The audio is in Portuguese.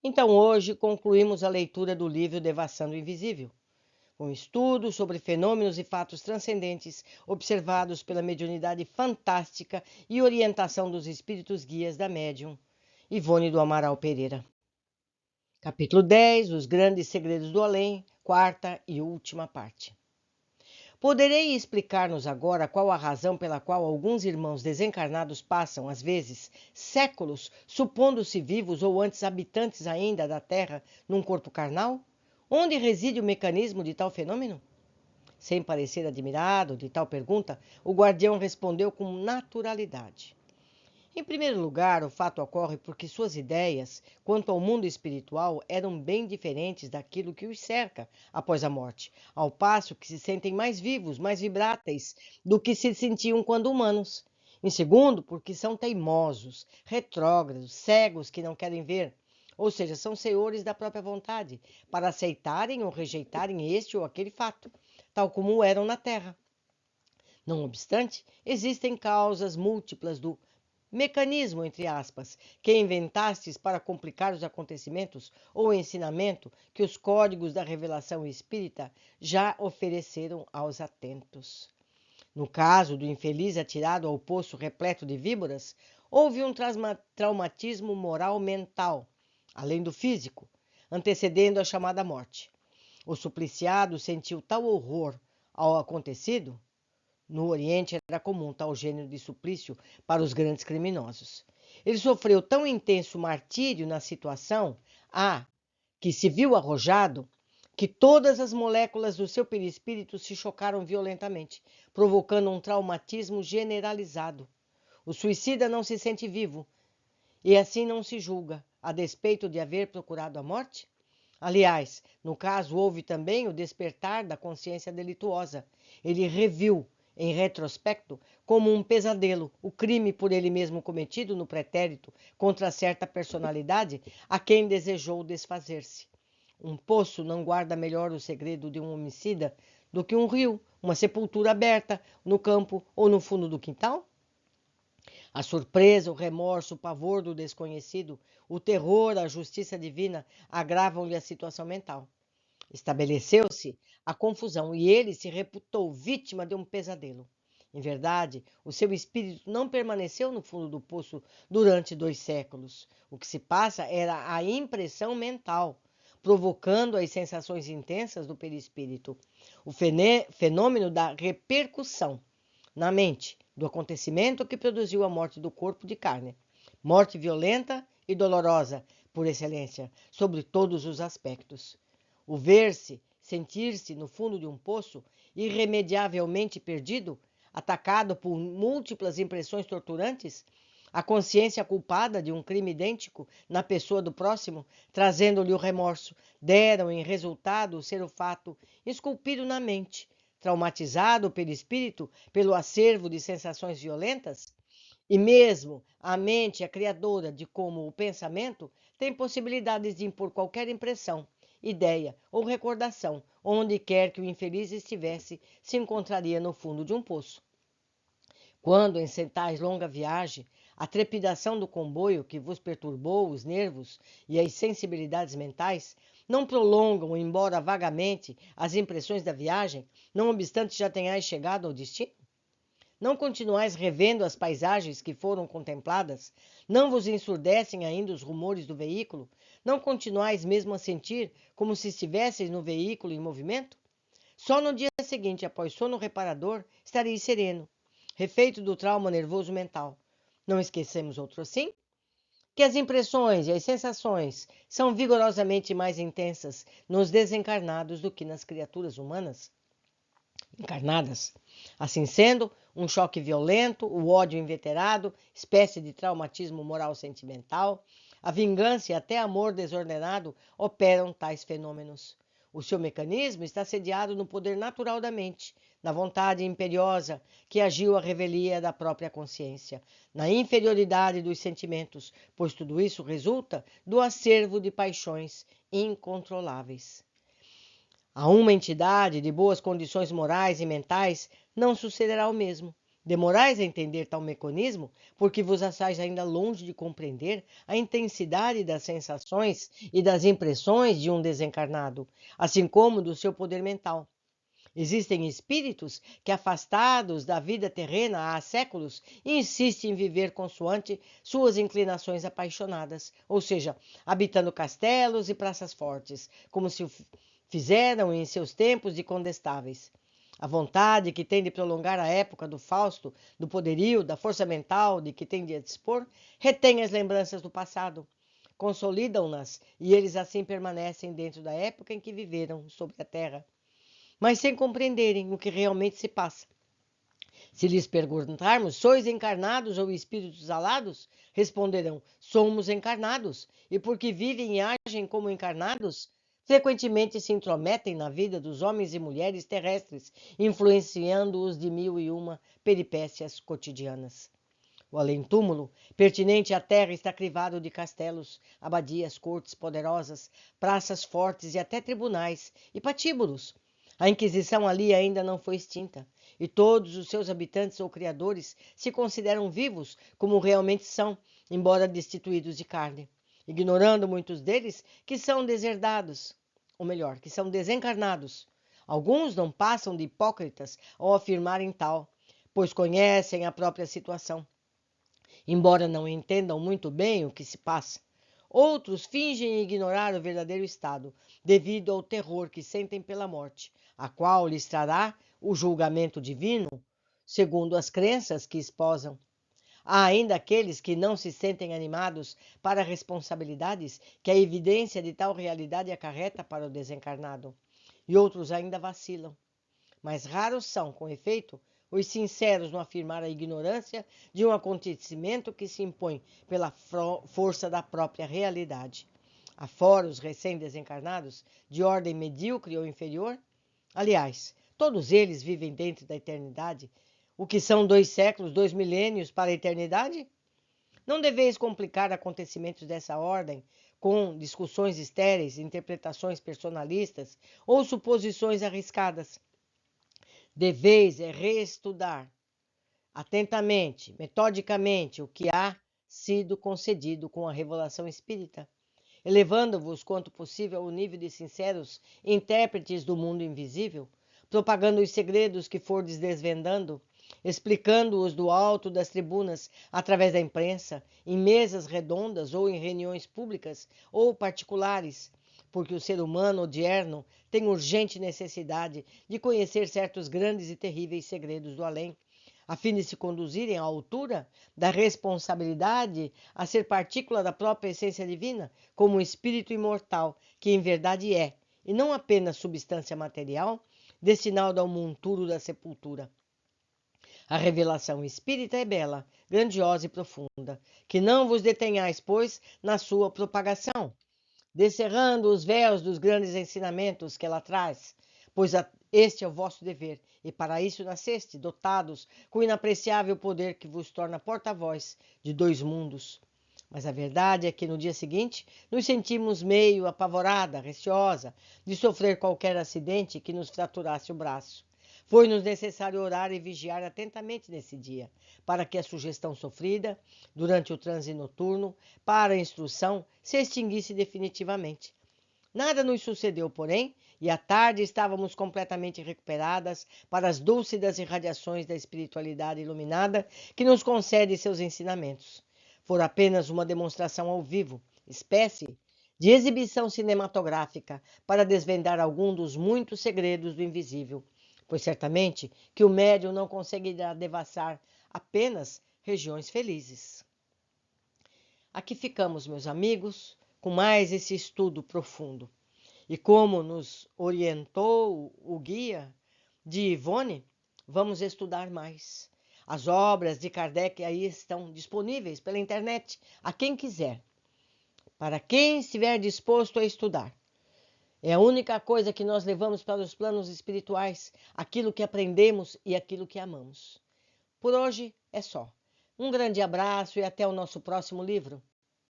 Então, hoje concluímos a leitura do livro Devassando o Invisível, um estudo sobre fenômenos e fatos transcendentes observados pela mediunidade fantástica e orientação dos espíritos guias da médium Ivone do Amaral Pereira. Capítulo 10, Os Grandes Segredos do Além, quarta e última parte. Poderei explicar-nos agora qual a razão pela qual alguns irmãos desencarnados passam, às vezes, séculos, supondo-se vivos ou antes habitantes ainda da Terra, num corpo carnal? Onde reside o mecanismo de tal fenômeno? Sem parecer admirado de tal pergunta, o guardião respondeu com naturalidade. Em primeiro lugar, o fato ocorre porque suas ideias quanto ao mundo espiritual eram bem diferentes daquilo que os cerca após a morte, ao passo que se sentem mais vivos, mais vibráteis do que se sentiam quando humanos. Em segundo, porque são teimosos, retrógrados, cegos que não querem ver, ou seja, são senhores da própria vontade, para aceitarem ou rejeitarem este ou aquele fato, tal como eram na Terra. Não obstante, existem causas múltiplas do mecanismo, entre aspas, que inventastes para complicar os acontecimentos ou o ensinamento que os códigos da revelação espírita já ofereceram aos atentos. No caso do infeliz atirado ao poço repleto de víboras, houve um traumatismo moral mental, além do físico, antecedendo a chamada morte. O supliciado sentiu tal horror ao acontecido. No Oriente era comum tal gênero de suplício para os grandes criminosos. Ele sofreu tão intenso martírio na situação a que se viu arrojado que todas as moléculas do seu perispírito se chocaram violentamente, provocando um traumatismo generalizado. O suicida não se sente vivo e assim não se julga, a despeito de haver procurado a morte? Aliás, no caso, houve também o despertar da consciência delituosa. Ele reviu, em retrospecto, como um pesadelo, o crime por ele mesmo cometido no pretérito contra certa personalidade a quem desejou desfazer-se. Um poço não guarda melhor o segredo de um homicida do que um rio, uma sepultura aberta no campo ou no fundo do quintal? A surpresa, o remorso, o pavor do desconhecido, o terror, a justiça divina agravam-lhe a situação mental. Estabeleceu-se a confusão e ele se reputou vítima de um pesadelo. Em verdade, o seu espírito não permaneceu no fundo do poço durante 2 séculos. O que se passa era a impressão mental, provocando as sensações intensas do perispírito. O fenômeno da repercussão na mente do acontecimento que produziu a morte do corpo de carne. Morte violenta e dolorosa, por excelência, sobre todos os aspectos. O ver-se, sentir-se no fundo de um poço, irremediavelmente perdido, atacado por múltiplas impressões torturantes, a consciência culpada de um crime idêntico na pessoa do próximo, trazendo-lhe o remorso, deram em resultado ser o fato esculpido na mente, traumatizado pelo espírito, pelo acervo de sensações violentas? E mesmo a mente é criadora de como o pensamento tem possibilidades de impor qualquer impressão, ideia ou recordação, onde quer que o infeliz estivesse, se encontraria no fundo de um poço. Quando, em tais longa viagem, a trepidação do comboio que vos perturbou os nervos e as sensibilidades mentais não prolongam, embora vagamente, as impressões da viagem, não obstante já tenhais chegado ao destino? Não continuais revendo as paisagens que foram contempladas? Não vos ensurdecem ainda os rumores do veículo? Não continuais mesmo a sentir como se estivesseis no veículo em movimento? Só no dia seguinte, após sono reparador, estareis sereno, refeito do trauma nervoso mental. Não esquecemos outro assim? Que as impressões e as sensações são vigorosamente mais intensas nos desencarnados do que nas criaturas humanas encarnadas. Assim sendo, um choque violento, o ódio inveterado, espécie de traumatismo moral sentimental, a vingança e até amor desordenado operam tais fenômenos. O seu mecanismo está sediado no poder natural da mente, na vontade imperiosa que agiu à revelia da própria consciência, na inferioridade dos sentimentos, pois tudo isso resulta do acervo de paixões incontroláveis. A uma entidade de boas condições morais e mentais não sucederá o mesmo. Demorais a entender tal mecanismo porque vos achais ainda longe de compreender a intensidade das sensações e das impressões de um desencarnado, assim como do seu poder mental. Existem espíritos que, afastados da vida terrena há séculos, insistem em viver consoante suas inclinações apaixonadas, ou seja, habitando castelos e praças fortes, como se o fizeram em seus tempos de condestáveis. A vontade que tem de prolongar a época do Fausto, do poderio, da força mental de que tem de dispor, retém as lembranças do passado, consolidam-nas e eles assim permanecem dentro da época em que viveram sobre a terra, mas sem compreenderem o que realmente se passa. Se lhes perguntarmos, sois encarnados ou espíritos alados? Responderão, somos encarnados, e porque vivem e agem como encarnados, frequentemente se intrometem na vida dos homens e mulheres terrestres, influenciando-os de mil e uma peripécias cotidianas. O além-túmulo, pertinente à terra, está crivado de castelos, abadias, cortes poderosas, praças fortes e até tribunais e patíbulos. A Inquisição ali ainda não foi extinta, e todos os seus habitantes ou criadores se consideram vivos como realmente são, embora destituídos de carne, ignorando muitos deles que são deserdados, ou melhor, que são desencarnados. Alguns não passam de hipócritas ao afirmarem tal, pois conhecem a própria situação, embora não entendam muito bem o que se passa. Outros fingem ignorar o verdadeiro estado, devido ao terror que sentem pela morte, a qual lhes trará o julgamento divino, segundo as crenças que esposam. Há ainda aqueles que não se sentem animados para responsabilidades que a evidência de tal realidade acarreta para o desencarnado, e outros ainda vacilam. Mas raros são, com efeito, os sinceros no afirmar a ignorância de um acontecimento que se impõe pela força da própria realidade. Afora os recém-desencarnados, de ordem medíocre ou inferior, aliás, todos eles vivem dentro da eternidade. O que são 2 séculos, 2 milênios para a eternidade? Não deveis complicar acontecimentos dessa ordem com discussões estéreis, interpretações personalistas ou suposições arriscadas. Deveis reestudar atentamente, metodicamente, o que há sido concedido com a revelação espírita, elevando-vos quanto possível ao nível de sinceros intérpretes do mundo invisível, propagando os segredos que fordes desvendando, explicando-os do alto das tribunas, através da imprensa, em mesas redondas ou em reuniões públicas ou particulares, porque o ser humano odierno tem urgente necessidade de conhecer certos grandes e terríveis segredos do além, a fim de se conduzirem à altura da responsabilidade a ser partícula da própria essência divina, como um espírito imortal, que em verdade é, e não apenas substância material, destinado ao monturo da sepultura. A revelação espírita é bela, grandiosa e profunda. Que não vos detenhais, pois, na sua propagação, descerrando os véus dos grandes ensinamentos que ela traz, pois este é o vosso dever, e para isso nasceste, dotados com o inapreciável poder que vos torna porta-voz de 2 mundos. Mas a verdade é que no dia seguinte nos sentimos meio apavorada, receosa de sofrer qualquer acidente que nos fraturasse o braço. Foi-nos necessário orar e vigiar atentamente nesse dia, para que a sugestão sofrida durante o transe noturno para a instrução se extinguisse definitivamente. Nada nos sucedeu, porém, e à tarde estávamos completamente recuperadas para as dúlcidas irradiações da espiritualidade iluminada que nos concede seus ensinamentos. For apenas uma demonstração ao vivo, espécie de exibição cinematográfica para desvendar algum dos muitos segredos do invisível, pois certamente que o médium não conseguirá devassar apenas regiões felizes. Aqui ficamos, meus amigos, com mais esse estudo profundo. E como nos orientou o guia de Ivone, vamos estudar mais. As obras de Kardec aí estão disponíveis pela internet, a quem quiser, para quem estiver disposto a estudar. É a única coisa que nós levamos para os planos espirituais, aquilo que aprendemos e aquilo que amamos. Por hoje é só. Um grande abraço e até o nosso próximo livro.